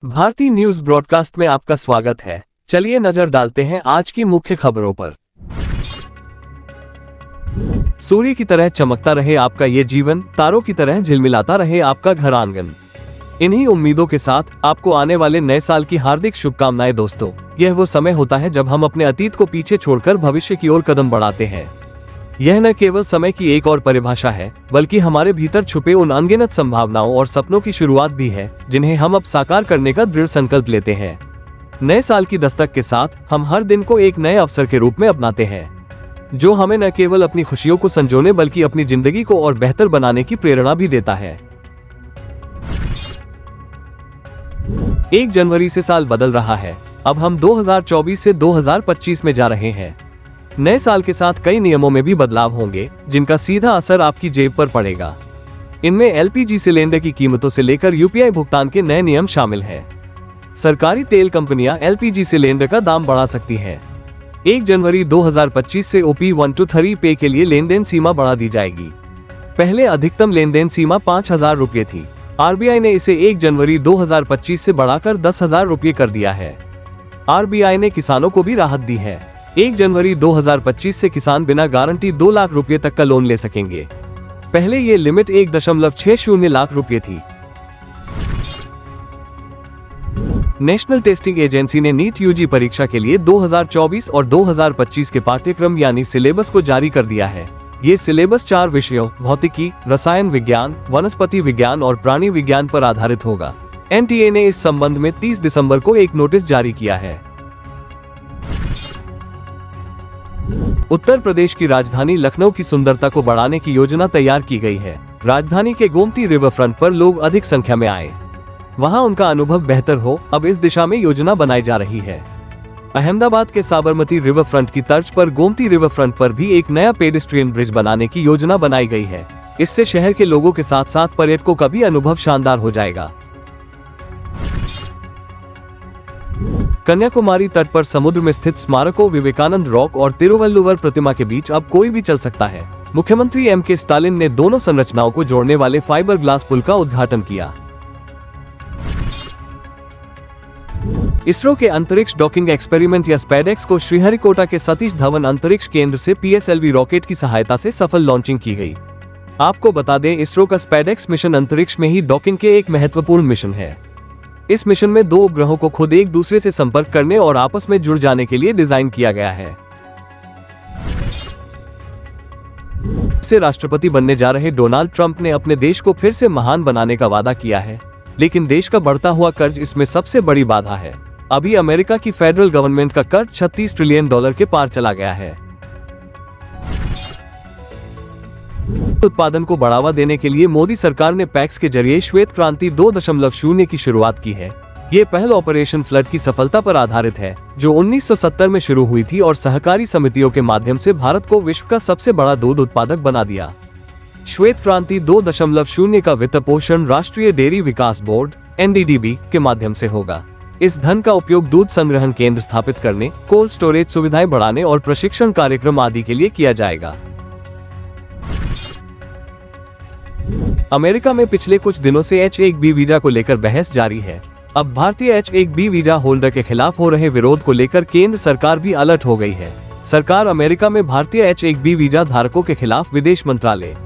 भारतीय news broadcast में आपका स्वागत है। चलिए नजर डालते हैं आज की मुख्य खबरों पर। सूर्य की तरह चमकता रहे आपका ये जीवन, तारों की तरह झिलमिलाता रहे आपका घर आंगन। इन्हीं उम्मीदों के साथ आपको आने वाले नए साल की हार्दिक शुभकामनाएं दोस्तों। यह वो समय होता है जब हम अपने अतीत को पीछे छोड़कर भविष्य की ओर कदम बढ़ाते हैं। यह न केवल समय की एक और परिभाषा है, बल्कि हमारे भीतर छुपे उन अनगिनत संभावनाओं और सपनों की शुरुआत भी है, जिन्हें हम अब साकार करने का दृढ़ संकल्प लेते हैं। नए साल की दस्तक के साथ हम हर दिन को एक नए अवसर के रूप में अपनाते हैं, जो हमें न केवल अपनी खुशियों को संजोने बल्कि अपनी जिंदगी को और बेहतर बनाने की प्रेरणा भी देता है। 1 जनवरी से साल बदल रहा है। अब हम 2024 से 2025 में जा रहे हैं। नए साल के साथ कई नियमों में भी बदलाव होंगे, जिनका सीधा असर आपकी जेब पर पड़ेगा। इनमें एलपीजी सिलेंडर की कीमतों से लेकर यूपीआई भुगतान के नए नियम शामिल हैं। सरकारी तेल कंपनियां एलपीजी सिलेंडर का दाम बढ़ा सकती हैं। 1 जनवरी 2025 से ओपी 123 पे के लिए लेनदेन सीमा बढ़ा दी जाएगी। पहले अधिकतम लेनदेन सीमा 5,000 रुपये थी। आरबीआई ने इसे 1 जनवरी 2025 से बढ़ाकर 10,000 रुपये कर दिया है। आरबीआई ने किसानों को भी राहत दी है। 1 जनवरी 2025 से किसान बिना गारंटी 2 लाख रुपए तक का लोन ले सकेंगे। पहले ये लिमिट 1.60 लाख रुपए थी। नेशनल टेस्टिंग एजेंसी ने नीट यूजी परीक्षा के लिए 2024 और 2025 के पाठ्यक्रम यानी सिलेबस को जारी कर दिया है। ये सिलेबस 4 विषयों भौतिकी, रसायन विज्ञान, वनस्पति विज्ञान और प्राणी विज्ञान पर आधारित होगा। एनटीए ने इस संबंध में 30 दिसंबर को एक नोटिस जारी किया है। उत्तर प्रदेश की राजधानी लखनऊ की सुंदरता को बढ़ाने की योजना तैयार की गई है। राजधानी के गोमती रिवर फ्रंट पर लोग अधिक संख्या में आए, वहां उनका अनुभव बेहतर हो, अब इस दिशा में योजना बनाई जा रही है। अहमदाबाद के साबरमती रिवर फ्रंट की तर्ज पर गोमती रिवर फ्रंट पर भी एक नया पेडेस्ट्रियन ब्रिज बनाने की योजना बनाई गई है। इससे शहर के लोगों के साथ साथ पर्यटकों का भी अनुभव शानदार हो जाएगा। कन्याकुमारी तट पर समुद्र में स्थित स्मारकों विवेकानंद रॉक और तिरुवल्लुवर प्रतिमा के बीच अब कोई भी चल सकता है। मुख्यमंत्री एम.के. स्टालिन ने दोनों संरचनाओं को जोड़ने वाले फाइबर ग्लास पुल का उद्घाटन किया। इसरो के अंतरिक्ष डॉकिंग एक्सपेरिमेंट या स्पैडेक्स को श्रीहरिकोटा के सतीश धवन अंतरिक्ष केंद्र से पीएसएलवी रॉकेट की सहायता से सफल लॉन्चिंग की गई। आपको बता दें, इसरो का स्पैडेक्स मिशन अंतरिक्ष में ही डॉकिंग के एक महत्वपूर्ण मिशन है। इस मिशन में 2 उपग्रहों को खुद एक दूसरे से संपर्क करने और आपस में जुड़ जाने के लिए डिजाइन किया गया है। से राष्ट्रपति बनने जा रहे डोनाल्ड ट्रंप ने अपने देश को फिर से महान बनाने का वादा किया है, लेकिन देश का बढ़ता हुआ कर्ज इसमें सबसे बड़ी बाधा है। अभी अमेरिका की फेडरल गवर्नमेंट का कर्ज $36 ट्रिलियन के पार चला गया है। उत्पादन को बढ़ावा देने के लिए मोदी सरकार ने पैक्स के जरिए श्वेत क्रांति 2.0 की शुरुआत की है। ये पहल ऑपरेशन फ्लड की सफलता पर आधारित है, जो 1970 में शुरू हुई थी और सहकारी समितियों के माध्यम से भारत को विश्व का सबसे बड़ा दूध उत्पादक बना दिया। श्वेत क्रांति 2.0 का वित्त पोषण राष्ट्रीय डेयरी विकास बोर्ड (NDDB) के माध्यम से होगा। इस धन का उपयोग दूध संग्रहण केंद्र स्थापित करने, कोल्ड स्टोरेज सुविधाएं बढ़ाने और प्रशिक्षण कार्यक्रम आदि के लिए किया जाएगा। अमेरिका में पिछले कुछ दिनों से H-1B वीजा को लेकर बहस जारी है। अब भारतीय H-1B वीजा होल्डर के खिलाफ हो रहे विरोध को लेकर केंद्र सरकार भी अलर्ट हो गई है। सरकार अमेरिका में भारतीय H-1B वीजा धारकों के खिलाफ विदेश मंत्रालय,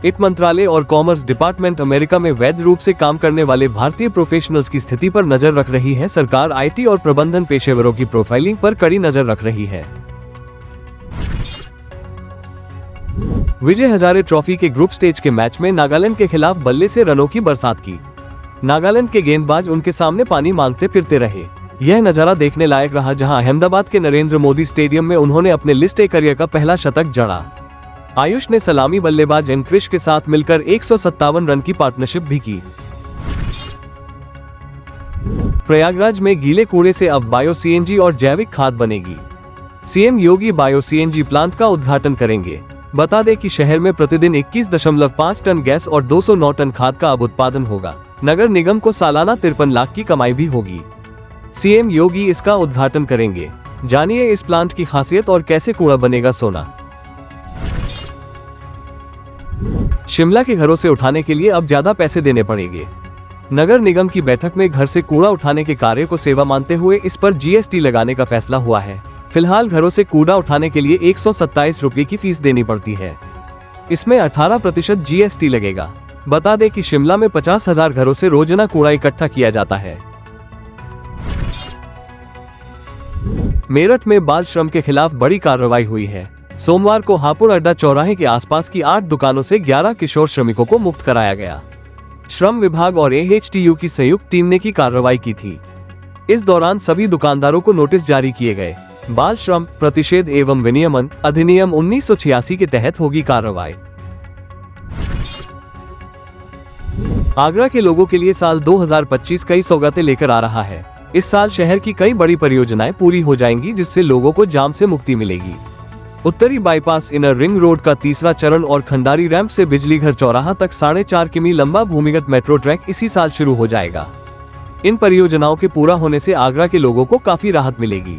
वित्त मंत्रालय और कॉमर्स डिपार्टमेंट अमेरिका में वैध रूप से काम करने वाले भारतीय प्रोफेशनल्स की स्थिति पर नजर रख रही है। सरकार IT और प्रबंधन पेशेवरों की प्रोफाइलिंग पर कड़ी नजर रख रही है। विजय हजारे ट्रॉफी के ग्रुप स्टेज के मैच में नागालैंड के खिलाफ बल्ले से रनों की बरसात की। नागालैंड के गेंदबाज उनके सामने पानी मांगते फिरते रहे। यह नजारा देखने लायक रहा, जहां अहमदाबाद के नरेंद्र मोदी स्टेडियम में उन्होंने अपने लिस्ट ए करियर का पहला शतक जड़ा। आयुष ने सलामी बल्लेबाज एन क्रिश के साथ मिलकर 157 रन की पार्टनरशिप भी की। प्रयागराज में गीले कूड़े से अब बायो सीएनजी और जैविक खाद बनेगी। सीएम योगी बायो सीएनजी प्लांट का उद्घाटन करेंगे। बता दें कि शहर में प्रतिदिन 21.5 टन गैस और 209 टन खाद का अब उत्पादन होगा। नगर निगम को सालाना 53 लाख की कमाई भी होगी। सीएम योगी इसका उद्घाटन करेंगे। जानिए इस प्लांट की खासियत और कैसे कूड़ा बनेगा सोना। शिमला के घरों से उठाने के लिए अब ज्यादा पैसे देने पड़ेंगे। नगर निगम की बैठक में घर से कूड़ा उठाने के कार्य को सेवा मानते हुए इस पर जीएसटी लगाने का फैसला हुआ है। फिलहाल घरों से कूड़ा उठाने के लिए 127 रुपये की फीस देनी पड़ती है। इसमें 18% जीएसटी लगेगा। बता दें कि शिमला में 50,000 घरों से रोजाना कूड़ा इकट्ठा किया जाता है। मेरठ में बाल श्रम के खिलाफ बड़ी कार्रवाई हुई है। सोमवार को हापुड़ अड्डा चौराहे के आसपास की 8 दुकानों से 11 किशोर श्रमिकों को मुक्त कराया गया। श्रम विभाग और एएचटीयू की संयुक्त टीम ने की कार्रवाई की थी। इस दौरान सभी दुकानदारों को नोटिस जारी किए गए। बाल श्रम प्रतिषेध एवं विनियमन अधिनियम 1986 के तहत होगी कार्रवाई। आगरा के लोगों के लिए साल 2025 कई सौगातें लेकर आ रहा है। इस साल शहर की कई बड़ी परियोजनाएं पूरी हो जाएंगी, जिससे लोगों को जाम से मुक्ति मिलेगी। उत्तरी बाईपास इनर रिंग रोड का तीसरा चरण और खंडारी रैंप से बिजलीघर चौराहा तक 4.5 किमी लंबा भूमिगत मेट्रो ट्रैक इसी साल शुरू हो जाएगा। इन परियोजनाओं के पूरा होने से आगरा के लोगों को काफी राहत मिलेगी।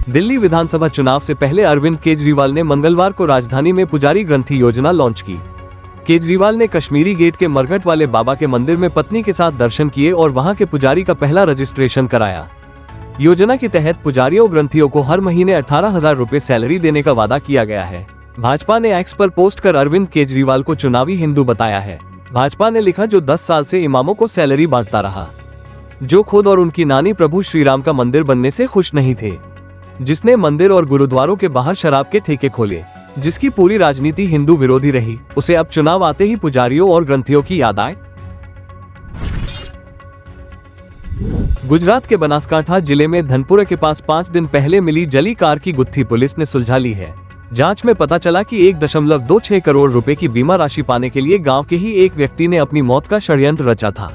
दिल्ली विधानसभा चुनाव से पहले अरविंद केजरीवाल ने मंगलवार को राजधानी में पुजारी ग्रंथि योजना लॉन्च की। केजरीवाल ने कश्मीरी गेट के मरघट वाले बाबा के मंदिर में पत्नी के साथ दर्शन किए और वहां के पुजारी का पहला रजिस्ट्रेशन कराया। योजना के तहत पुजारियों ग्रंथियों को हर महीने 18,000 रुपए सैलरी देने का वादा किया गया है। भाजपा ने एक्स पर पोस्ट कर अरविंद केजरीवाल को चुनावी हिंदू बताया है। भाजपा ने लिखा, जो 10 साल से इमामों को सैलरी बांटता रहा, जो खुद और उनकी नानी प्रभु श्रीराम का मंदिर बनने से खुश नहीं थे, जिसने मंदिर और गुरुद्वारों के बाहर शराब के ठेके खोले, जिसकी पूरी राजनीति हिंदू विरोधी रही, उसे अब चुनाव आते ही पुजारियों और ग्रंथियों की याद आए। गुजरात के बनासकांठा जिले में धनपुरा के पास 5 दिन पहले मिली जली कार की गुत्थी पुलिस ने सुलझा ली है। जांच में पता चला कि 1.26 करोड़ रुपए की बीमा राशि पाने के लिए गांव के ही एक व्यक्ति ने अपनी मौत का षड्यंत्र रचा था।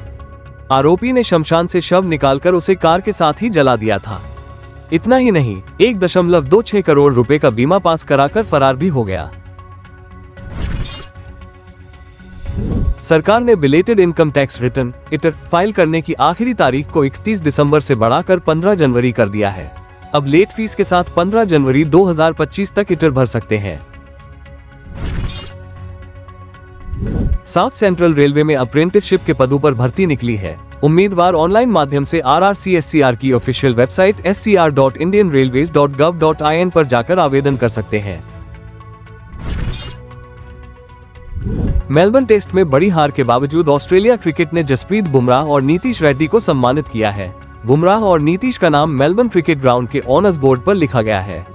आरोपी ने शमशान से शव निकालकर उसे कार के साथ ही जला दिया था। इतना ही नहीं, 1.26 करोड़ रुपए का बीमा पास कराकर फरार भी हो गया। सरकार ने belated income tax return hitter file करने की आखिरी तारीख को 31 दिसंबर से बढ़ाकर 15 जनवरी कर दिया है। अब लेट फीस के साथ 15 जनवरी 2025 तक इटर भर सकते हैं। साउथ सेंट्रल रेलवे में अप्रेंटिसशिप के पदों पर भर्ती निकली है। उम्मीदवार ऑनलाइन माध्यम से RRCSCR की ऑफिशियल वेबसाइट scr.indianrailways.gov.in पर जाकर आवेदन कर सकते हैं। मेलबर्न टेस्ट में बड़ी हार के बावजूद ऑस्ट्रेलिया क्रिकेट ने जसप्रीत बुमराह और नीतीश रेड्डी को सम्मानित किया है। बुमराह और नीतीश का नाम मेलबर्न क्रिकेट ग्राउंड के ऑनर्स बोर्ड पर लिखा गया है।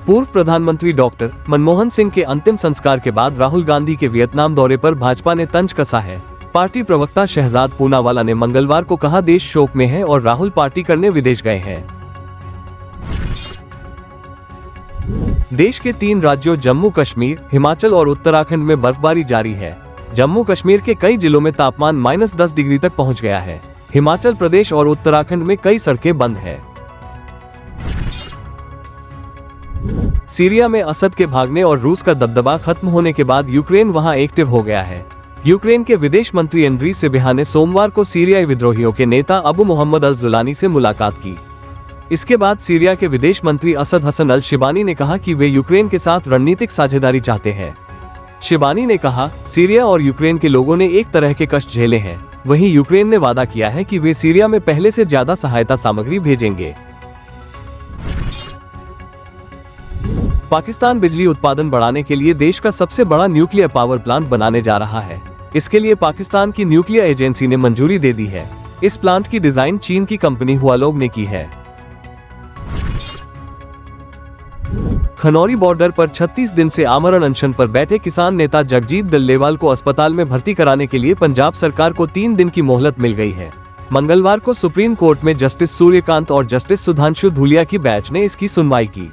पूर्व प्रधानमंत्री डॉक्टर मनमोहन सिंह के अंतिम संस्कार के बाद राहुल गांधी के वियतनाम दौरे पर भाजपा ने तंज कसा है। पार्टी प्रवक्ता शहजाद पूनावाला ने मंगलवार को कहा, देश शोक में है और राहुल पार्टी करने विदेश गए हैं। देश के 3 राज्यों जम्मू कश्मीर, हिमाचल और उत्तराखंड में बर्फबारी जारी है। जम्मू कश्मीर के कई जिलों में तापमान -10 डिग्री तक पहुंच गया है। हिमाचल प्रदेश और उत्तराखंड में कई सड़कें बंद है। सीरिया में असद के भागने और रूस का दबदबा खत्म होने के बाद यूक्रेन वहां एक्टिव हो गया है। यूक्रेन के विदेश मंत्री एंड्री सिबिहा ने सोमवार को सीरियाई विद्रोहियों के नेता अबू मोहम्मद अल जुलानी से मुलाकात की। इसके बाद सीरिया के विदेश मंत्री असद हसन अल शिबानी ने कहा कि वे यूक्रेन के साथ रणनीतिक साझेदारी चाहते हैं। शिबानी ने कहा, सीरिया और यूक्रेन के लोगों ने एक तरह के कष्ट झेले हैं। वहीं यूक्रेन ने वादा किया है कि वे सीरिया में पहले से ज्यादा सहायता सामग्री भेजेंगे। पाकिस्तान बिजली उत्पादन बढ़ाने के लिए देश का सबसे बड़ा न्यूक्लियर पावर प्लांट बनाने जा रहा है। इसके लिए पाकिस्तान की न्यूक्लियर एजेंसी ने मंजूरी दे दी है। इस प्लांट की डिजाइन चीन की कंपनी हुआलोग ने की है। खनौरी बॉर्डर पर 36 दिन से आमरण अनशन पर बैठे किसान नेता जगजीत डल्लेवाल को अस्पताल में भर्ती कराने के लिए पंजाब सरकार को 3 दिन की मोहलत मिल गई है। मंगलवार को सुप्रीम कोर्ट में जस्टिस सूर्यकांत और जस्टिस सुधांशु धूलिया की बेंच ने इसकी सुनवाई की।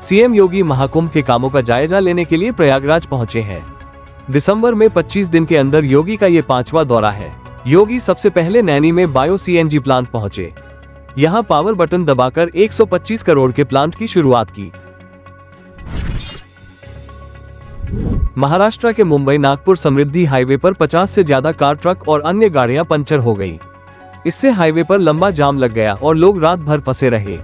सीएम योगी महाकुंभ के कामों का जायजा लेने के लिए प्रयागराज पहुंचे हैं। दिसंबर में 25 दिन के अंदर योगी का ये 5वां दौरा है। योगी सबसे पहले नैनी में बायो सीएनजी प्लांट पहुंचे। यहां पावर बटन दबाकर 125 करोड़ के प्लांट की शुरुआत की। महाराष्ट्र के मुंबई नागपुर समृद्धि हाईवे पर 50 से ज्यादा कार, ट्रक और अन्य गाड़ियां पंचर हो गई। इससे हाईवे पर लंबा जाम लग गया और लोग रात भर फंसे रहे।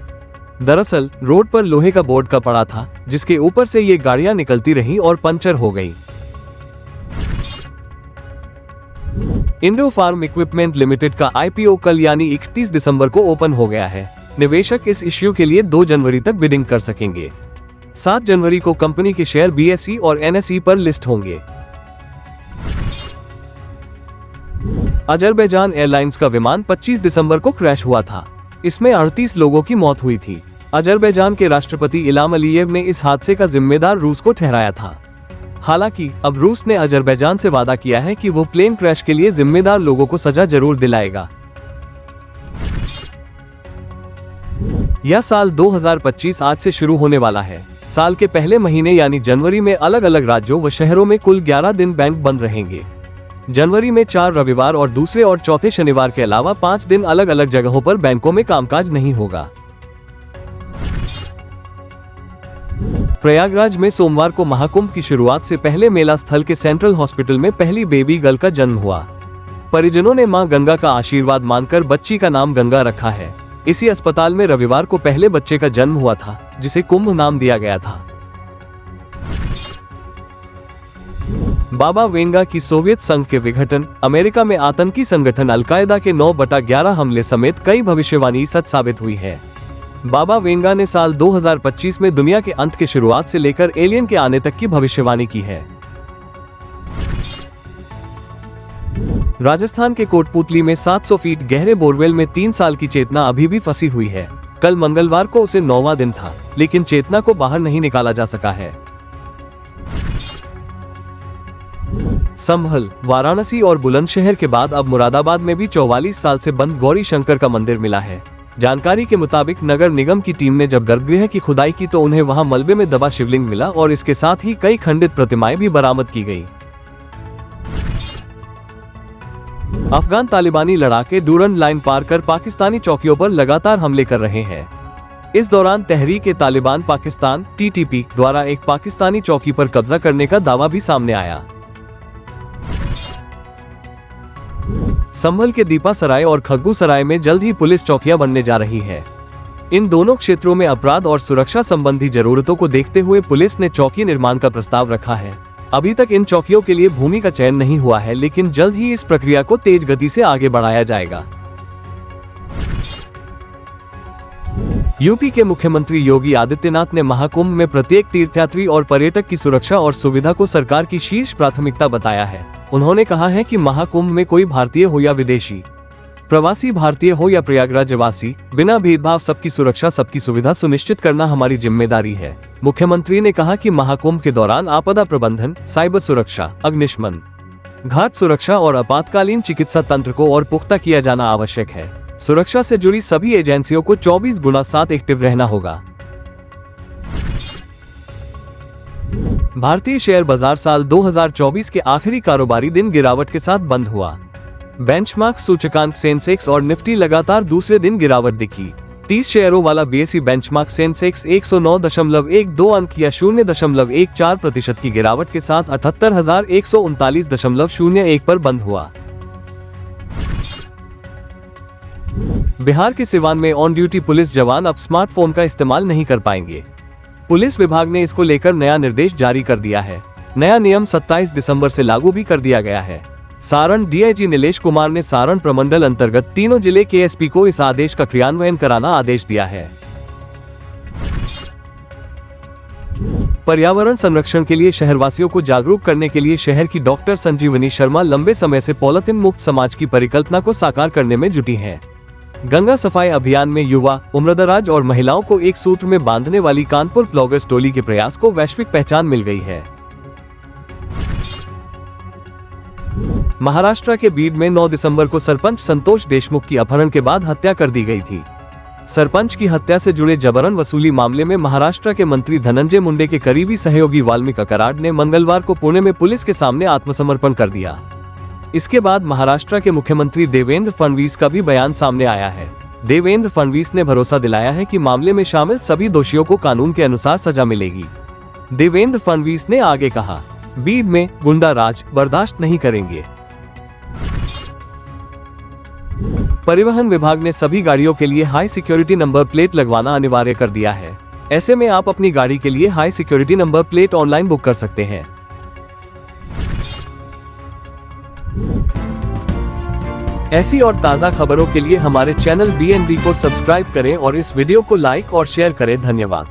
दरअसल रोड पर लोहे का बोर्ड का पड़ा था, जिसके ऊपर से ये गाड़ियां निकलती रहीं और पंचर हो गई। इंडो फार्म इक्विपमेंट लिमिटेड का IPO कल यानी 31 दिसंबर को ओपन हो गया है। निवेशक इस इश्यू के लिए 2 जनवरी तक बिडिंग कर सकेंगे। 7 जनवरी को कंपनी के शेयर BSE और NSE पर लिस्ट होंगे। अजरबैजान एयरलाइंस का विमान 25 दिसंबर को क्रैश हुआ था। इसमें 38 लोगों की मौत हुई थी। अजरबैजान के राष्ट्रपति इल्हाम अलीयेव ने इस हादसे का जिम्मेदार रूस को ठहराया था। हालांकि अब रूस ने अजरबैजान से वादा किया है कि वो प्लेन क्रैश के लिए जिम्मेदार लोगों को सजा जरूर दिलाएगा। यह साल 2025 आज से शुरू होने वाला है। साल के पहले महीने यानी जनवरी में अलग अलग राज्यों व शहरों में कुल 11 दिन बैंक बंद रहेंगे। जनवरी में 4 रविवार और दूसरे और चौथे शनिवार के अलावा 5 दिन अलग अलग जगहों पर बैंकों में कामकाज नहीं होगा। प्रयागराज में सोमवार को महाकुंभ की शुरुआत से पहले मेला स्थल के सेंट्रल हॉस्पिटल में पहली बेबी गर्ल का जन्म हुआ। परिजनों ने मां गंगा का आशीर्वाद मानकर बच्ची का नाम गंगा रखा है। इसी अस्पताल में रविवार को पहले बच्चे का जन्म हुआ था, जिसे कुंभ नाम दिया गया था। बाबा वेंगा की सोवियत संघ के विघटन, अमेरिका में आतंकी संगठन अल-कायदा के 9/11 हमले समेत कई भविष्यवाणी सच साबित हुई है। बाबा वेंगा ने साल 2025 में दुनिया के अंत की शुरुआत से लेकर एलियन के आने तक की भविष्यवाणी की है। राजस्थान के कोटपुतली में 700 फीट गहरे बोरवेल में 3 साल की चेतना अभी भी फंसी हुई है। कल मंगलवार को उसे 9वां दिन था, लेकिन चेतना को बाहर नहीं निकाला जा सका है। संभल, वाराणसी और बुलंदशहर के बाद अब मुरादाबाद में भी 44 साल से बंद गौरी शंकर का मंदिर मिला है। जानकारी के मुताबिक नगर निगम की टीम ने जब गर्भगृह की खुदाई की तो उन्हें वहां मलबे में दबा शिवलिंग मिला और इसके साथ ही कई खंडित प्रतिमाएं भी बरामद की गई। अफगान तालिबानी लड़ाके डूरन लाइन पार कर पाकिस्तानी चौकियों पर लगातार हमले कर रहे हैं। इस दौरान तहरीक-ए-तालिबान पाकिस्तान (TTP) द्वारा एक पाकिस्तानी चौकी पर कब्जा करने का दावा भी सामने आया। संभल के दीपा सराय और खग्गू सराय में जल्द ही पुलिस चौकियां बनने जा रही है। इन दोनों क्षेत्रों में अपराध और सुरक्षा संबंधी जरूरतों को देखते हुए पुलिस ने चौकी निर्माण का प्रस्ताव रखा है। अभी तक इन चौकियों के लिए भूमि का चयन नहीं हुआ है, लेकिन जल्द ही इस प्रक्रिया को तेज गति से आगे बढ़ाया जाएगा। यूपी के मुख्यमंत्री योगी आदित्यनाथ ने महाकुंभ में प्रत्येक तीर्थयात्री और पर्यटक की सुरक्षा और सुविधा को सरकार की शीर्ष प्राथमिकता बताया है। उन्होंने कहा है कि महाकुंभ में कोई भारतीय हो या विदेशी, प्रवासी भारतीय हो या प्रयागराजवासी, बिना भेदभाव सबकी सुरक्षा सबकी सुविधा सुनिश्चित करना हमारी जिम्मेदारी है। मुख्यमंत्री ने कहा कि महाकुंभ के दौरान आपदा प्रबंधन, साइबर सुरक्षा, अग्निशमन, घाट सुरक्षा और आपातकालीन चिकित्सा तंत्र को और पुख्ता किया जाना आवश्यक है। सुरक्षा से जुड़ी सभी एजेंसियों को 24/7 एक्टिव रहना होगा। भारतीय शेयर बाजार साल 2024 के आखिरी कारोबारी दिन गिरावट के साथ बंद हुआ। बेंचमार्क सूचकांक सेंसेक्स और निफ्टी लगातार दूसरे दिन गिरावट दिखी। 30 शेयरों वाला BSE बेंचमार्क सेंसेक्स 109.12 अंक या 0.14% की गिरावट के साथ 78,139.01 पर बंद हुआ। बिहार के सिवान में ऑन ड्यूटी पुलिस जवान अब स्मार्टफोन का इस्तेमाल नहीं कर पाएंगे। पुलिस विभाग ने इसको लेकर नया निर्देश जारी कर दिया है। नया नियम 27 दिसंबर से लागू भी कर दिया गया है। सारण DIG नीलेश कुमार ने सारण प्रमंडल अंतर्गत तीनों जिले के SP को इस आदेश का क्रियान्वयन कराना आदेश दिया है। पर्यावरण संरक्षण के लिए शहरवासियों को जागरूक करने के लिए शहर की डॉक्टर संजीवनी शर्मा लंबे समय से पॉलिथीन मुक्त समाज की परिकल्पना को साकार करने में जुटी हैं। गंगा सफाई अभियान में युवा, उम्रदराज और महिलाओं को एक सूत्र में बांधने वाली कानपुर प्लॉगर्स टोली के प्रयास को वैश्विक पहचान मिल गई है। महाराष्ट्र के बीड में 9 दिसंबर को सरपंच संतोष देशमुख की अपहरण के बाद हत्या कर दी गई थी। सरपंच की हत्या से जुड़े जबरन वसूली मामले में महाराष्ट्र के मंत्री धनंजय मुंडे के करीबी सहयोगी वाल्मीकि कराड ने मंगलवार को पुणे में पुलिस के सामने आत्मसमर्पण कर दिया। इसके बाद महाराष्ट्र के मुख्यमंत्री देवेंद्र फडणवीस का भी बयान सामने आया है। देवेंद्र फडणवीस ने भरोसा दिलाया है कि मामले में शामिल सभी दोषियों को कानून के अनुसार सजा मिलेगी। देवेंद्र फडणवीस ने आगे कहा, बीड में गुंडा राज बर्दाश्त नहीं करेंगे। परिवहन विभाग ने सभी गाड़ियों के लिए हाई सिक्योरिटी नंबर प्लेट लगवाना अनिवार्य कर दिया है। ऐसे में आप अपनी गाड़ी के लिए high security number plate online book कर सकते हैं। ऐसी और ताज़ा खबरों के लिए हमारे चैनल BNB को सब्सक्राइब करें और इस वीडियो को लाइक और शेयर करें। धन्यवाद।